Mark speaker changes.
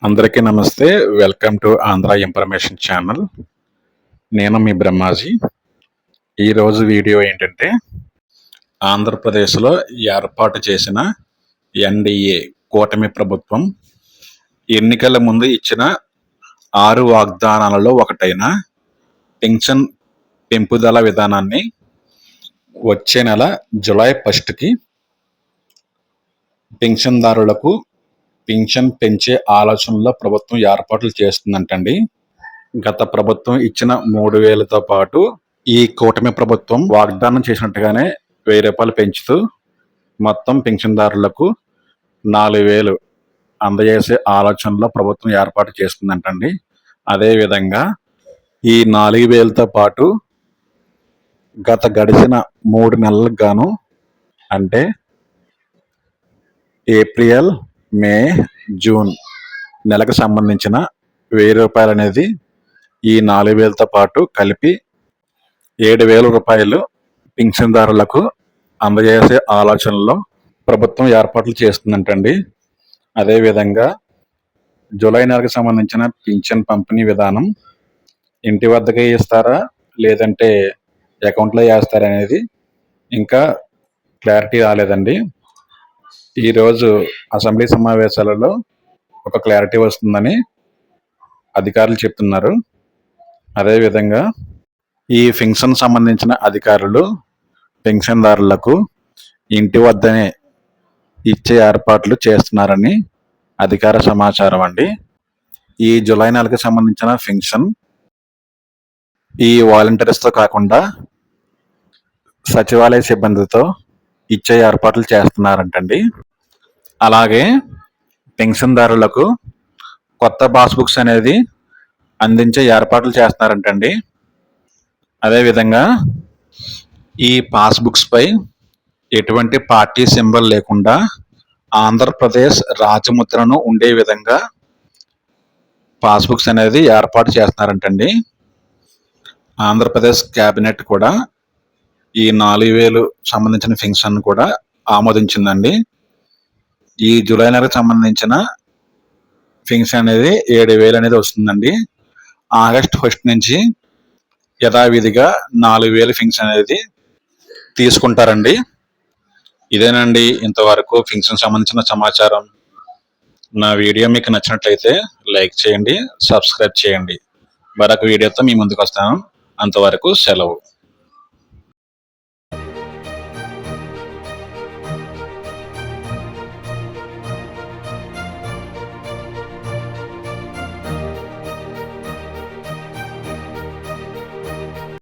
Speaker 1: అందరికీ నమస్తే. Welcome to Andhra information channel. నేను మీ బ్రహ్మాజీ. ఈరోజు వీడియో ఏంటంటే, ఆంధ్రప్రదేశ్లో ఏర్పాటు చేసిన ఎన్డీఏ కూటమి ప్రభుత్వం ఎన్నికల ముందు ఇచ్చిన 6 వాగ్దానాలలో ఒకటైన పెన్షన్ పెంపుదల విధానాన్ని వచ్చే నెల జూలై 1కి పెన్షన్దారులకు పింఛన్ పెంచే ఆలోచనలో ప్రభుత్వం ఏర్పాట్లు చేస్తుందంటండి. గత ప్రభుత్వం ఇచ్చిన 3,000తో పాటు ఈ కూటమి ప్రభుత్వం వాగ్దానం చేసినట్టుగానే ₹1,000 పెంచుతూ మొత్తం పింఛన్దారులకు 4,000 అందజేసే ఆలోచనలో ప్రభుత్వం ఏర్పాటు చేస్తుందంటండి. అదేవిధంగా ఈ 4,000తో పాటు గడిచిన 3 నెలలకు గాను, అంటే ఏప్రిల్, మే, జూన్ నెలకు సంబంధించిన ₹1,000 అనేది ఈ 4,000తో పాటు కలిపి ₹7,000 పింఛన్దారులకు అందజేసే ఆలోచనలో ప్రభుత్వం ఏర్పాట్లు చేస్తుందంటండి. అదేవిధంగా జూలై నెలకు సంబంధించిన పింఛన్ పంపిణీ విధానం ఇంటి వద్దకే ఇస్తారా, లేదంటే అకౌంట్లో వేస్తారా అనేది ఇంకా క్లారిటీ రాలేదండి. ఈరోజు అసెంబ్లీ సమావేశాలలో ఒక క్లారిటీ వస్తుందని అధికారులు చెప్తున్నారు. అదేవిధంగా ఈ పెన్షన్ సంబంధించిన అధికారులు పెన్షన్దారులకు ఇంటి వద్దనే ఇచ్చే ఏర్పాట్లు చేస్తున్నారని అధికార సమాచారం అండి. ఈ జూలై నెలకు సంబంధించిన పెన్షన్ ఈ వాలంటీర్స్తో కాకుండా సచివాలయ సిబ్బందితో ఇచ్చే ఏర్పాట్లు చేస్తున్నారంటండి. అలాగే పెన్షన్దారులకు కొత్త పాస్బుక్స్ అనేది అందించే ఏర్పాట్లు చేస్తున్నారంటండి. అదేవిధంగా ఈ పాస్బుక్స్ పై ఎటువంటి పార్టీ సింబల్ లేకుండా ఆంధ్రప్రదేశ్ రాజముద్రను ఉండే విధంగా పాస్బుక్స్ అనేది ఏర్పాటు చేస్తున్నారంటండి. ఆంధ్రప్రదేశ్ క్యాబినెట్ కూడా ఈ 4,000 సంబంధించిన పెన్షన్ కూడా ఆమోదించిందండి. ఈ జూలై నెలకు సంబంధించిన పెన్షన్ అనేది 7,000 అనేది వస్తుందండి. ఆగస్ట్ 1 నుంచి యథావిధిగా 4,000 పెన్షన్ అనేది తీసుకుంటారండి. ఇదేనండి ఇంతవరకు పెన్షన్ సంబంధించిన సమాచారం. నా వీడియో మీకు నచ్చినట్లయితే లైక్ చేయండి, సబ్స్క్రైబ్ చేయండి. మరొక వీడియోతో మీ ముందుకు వస్తాను. అంతవరకు సెలవు.